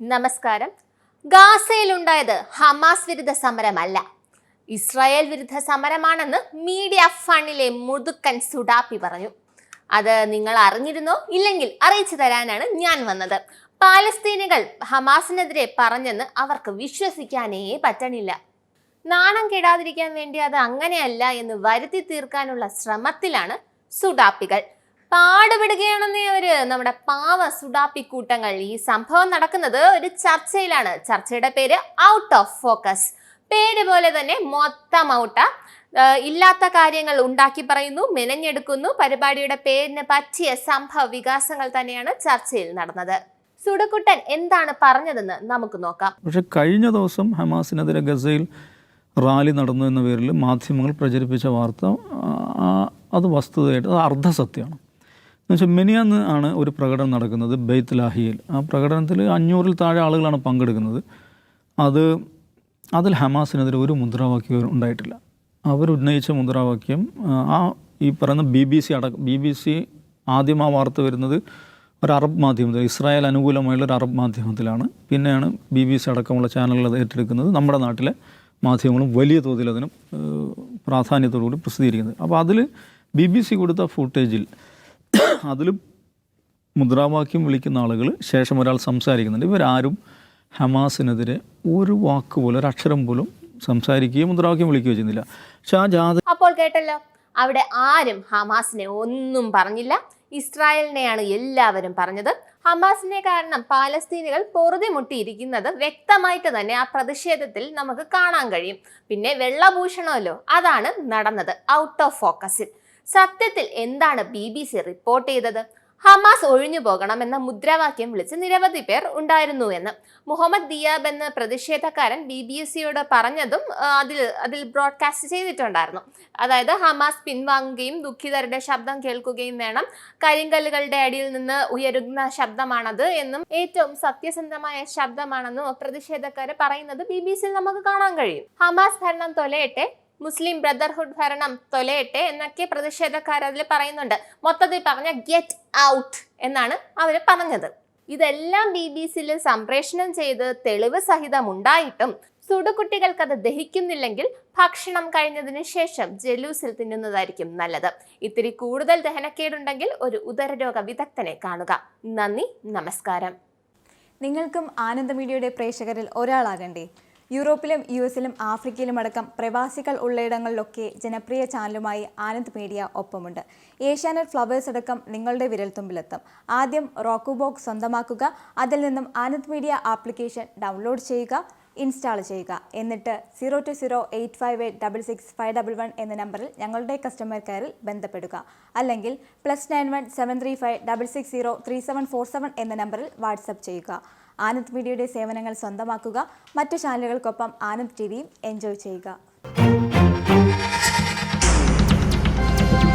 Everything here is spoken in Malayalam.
നമസ്കാരം. ഗാസയിലുണ്ടായത് ഹമാസ് വിരുദ്ധ സമരമല്ല, ഇസ്രായേൽ വിരുദ്ധ സമരമാണെന്ന് മീഡിയ ഫണ്ടിലെ മുതുക്കൻ സുഡാപ്പി പറഞ്ഞു. അത് നിങ്ങൾ അറിഞ്ഞിരുന്നോ? ഇല്ലെങ്കിൽ അറിയിച്ചു തരാനാണ് ഞാൻ വന്നത്. പാലസ്തീനികൾ ഹമാസിനെതിരെ പറഞ്ഞെന്ന് അവർക്ക് വിശ്വസിക്കാനേ പറ്റണില്ല. നാണം കെടാതിരിക്കാൻ വേണ്ടി അത് അങ്ങനെയല്ല എന്ന് വരുത്തി തീർക്കാനുള്ള ശ്രമത്തിലാണ് സുഡാപ്പികൾ. പാടുപെടുകയാണെന്നേ നമ്മുടെ പാവ സുഡാപ്പി കൂട്ടങ്ങൾ. ഈ സംഭവം നടക്കുന്നത് ഒരു ചർച്ചയിലാണ്. ചർച്ചയുടെ പേര് ഔട്ട് ഓഫ് ഫോക്കസ്. പേര് പോലെ തന്നെ മൊത്തം ഔട്ടാ. ഇല്ലാത്ത കാര്യങ്ങൾ ഉണ്ടാക്കി പറയുന്നു, മെനഞ്ഞെടുക്കുന്നു. പരിപാടിയുടെ പേരിന് പറ്റിയ സംഭവ വികാസങ്ങൾ തന്നെയാണ് ചർച്ചയിൽ നടന്നത്. സുഡക്കുട്ടൻ എന്താണ് പറഞ്ഞതെന്ന് നമുക്ക് നോക്കാം. പക്ഷെ കഴിഞ്ഞ ദിവസം ഹമാസിനെതിരെ ഗസയിൽ റാലി നടന്നു എന്ന പേരിൽ മാധ്യമങ്ങൾ പ്രചരിപ്പിച്ച വാർത്ത അത് വസ്തുതയായിട്ട് അത് അർദ്ധസത്യമാണ്. എന്നുവെച്ചാൽ മെനിയാന്ന് ആണ് ഒരു പ്രകടനം നടക്കുന്നത് ബെയ്ത്ത് ലാഹിയിൽ. ആ പ്രകടനത്തിൽ 500-ൽ താഴെ ആളുകളാണ് പങ്കെടുക്കുന്നത്. അതിൽ ഹമാസിനെതിരെ ഒരു മുദ്രാവാക്യവും ഉണ്ടായിട്ടില്ല. അവരുന്നയിച്ച മുദ്രാവാക്യം ഈ പറയുന്ന BBC ആദ്യം ആ വാർത്ത വരുന്നത് ഒരു അറബ് മാധ്യമത്തിൽ, ഇസ്രായേൽ അനുകൂലമായുള്ള ഒരു അറബ് മാധ്യമത്തിലാണ്. പിന്നെയാണ് BBC അടക്കമുള്ള ചാനലുകൾ അത് ഏറ്റെടുക്കുന്നത്. നമ്മുടെ നാട്ടിലെ മാധ്യമങ്ങളും വലിയ തോതിൽ അതിന് പ്രാധാന്യത്തോടുകൂടി പ്രസിദ്ധീകരിക്കുന്നത്. അപ്പോൾ അതിൽ BBC കൊടുത്ത ഫുട്ടേജിൽ അതിൽ മുദ്രാവാക്യം വിളിക്കുന്ന ആളുകൾ ശേഷം ഒരാൾ സംസാരിക്കുന്നുണ്ട്. ഇവരാരും ഹമാസിനെതിരെ ഒരു വാക്ക് പോലും, ഒരു അക്ഷരം പോലും സംസാരിക്കുകയും മുദ്രാവാക്യം വിളിക്കുകയോ ചെയ്യുന്നില്ല. അപ്പോൾ കേട്ടല്ലോ, അവിടെ ആരും ഹമാസിനെ ഒന്നും പറഞ്ഞില്ല. ഇസ്രായേലിനെയാണ് എല്ലാവരും പറഞ്ഞത്. ഹമാസിനെ കാരണം പാലസ്തീനികൾ പൊറുതിമുട്ടിയിരിക്കുന്നത് വ്യക്തമായിട്ട് തന്നെ ആ പ്രതിഷേധത്തിൽ നമുക്ക് കാണാൻ കഴിയും. പിന്നെ വെള്ളഭൂഷണമല്ലോ, അതാണ് നടന്നത് ഔട്ട് ഓഫ് ഫോക്കസിൽ. സത്യത്തിൽ എന്താണ് BBC റിപ്പോർട്ട് ചെയ്തത്? ഹമാസ് ഒഴിഞ്ഞു പോകണമെന്ന മുദ്രാവാക്യം വിളിച്ച് നിരവധി പേർ ഉണ്ടായിരുന്നു എന്ന് മുഹമ്മദ് ദിയാബ് എന്ന പ്രതിഷേധക്കാരൻ BBCയോട് പറഞ്ഞതും അതിൽ ബ്രോഡ്കാസ്റ്റ് ചെയ്തിട്ടുണ്ടായിരുന്നു. അതായത് ഹമാസ് പിൻവാങ്ങുകയും ദുഃഖിതരുടെ ശബ്ദം കേൾക്കുകയും വേണം, കരിങ്കല്ലുകളുടെ അടിയിൽ നിന്ന് ഉയരുന്ന ശബ്ദമാണത് എന്നും ഏറ്റവും സത്യസന്ധമായ ശബ്ദമാണെന്നും പ്രതിഷേധക്കാര് പറയുന്നത് BBCയിൽ നമുക്ക് കാണാൻ കഴിയും. ഹമാസ് ഭരണം തൊലയട്ടെ, മുസ്ലിം ബ്രദർഹുഡ് ഭരണം തൊലയട്ടെ എന്നൊക്കെ പ്രതിഷേധക്കാർ അതിൽ പറയുന്നുണ്ട്. മൊത്തത്തിൽ പറഞ്ഞ ഗെറ്റ് ഔട്ട് എന്നാണ് അവർ പറഞ്ഞത്. ഇതെല്ലാം BBCയിൽ സംപ്രേഷണം ചെയ്ത് തെളിവ് സഹിതം ഉണ്ടായിട്ടും സുടുകുട്ടികൾക്ക് അത് ദഹിക്കുന്നില്ലെങ്കിൽ ഭക്ഷണം കഴിഞ്ഞതിന് ശേഷം ജലൂസിൽ തിന്നുന്നതായിരിക്കും നല്ലത്. ഇത്തിരി കൂടുതൽ ദഹനക്കേടുണ്ടെങ്കിൽ ഒരു ഉദരരോഗ വിദഗ്ധനെ കാണുക. നന്ദി, നമസ്കാരം. നിങ്ങൾക്കും ആനന്ദ മീഡിയയുടെ പ്രേക്ഷകരിൽ ഒരാളാകണ്ടേ? യൂറോപ്പിലും US-ലും ആഫ്രിക്കയിലും അടക്കം പ്രവാസികൾ ഉള്ളയിടങ്ങളിലൊക്കെ ജനപ്രിയ ചാനലുമായി ആനന്ദ് മീഡിയ ഒപ്പമുണ്ട്. ഏഷ്യാനെറ്റ് ഫ്ലവേഴ്സ് അടക്കം നിങ്ങളുടെ വിരൽത്തുമ്പിലെത്തും. ആദ്യം റോക്കു ബോക്സ് സ്വന്തമാക്കുക. അതിൽ നിന്നും ആനന്ദ് മീഡിയ ആപ്ലിക്കേഷൻ ഡൗൺലോഡ് ചെയ്യുക, ഇൻസ്റ്റാൾ ചെയ്യുക. എന്നിട്ട് 02085866511 എന്ന നമ്പറിൽ ഞങ്ങളുടെ കസ്റ്റമർ കെയറിൽ ബന്ധപ്പെടുക. അല്ലെങ്കിൽ +91 735 660 3747 എന്ന നമ്പറിൽ വാട്സപ്പ് ചെയ്യുക. ആനന്ദ് മീഡിയയുടെ സേവനങ്ങൾ സ്വന്തമാക്കുക. മറ്റു ചാനലുകൾക്കൊപ്പം ആനന്ദ് TVയും എൻജോയ് ചെയ്യുക.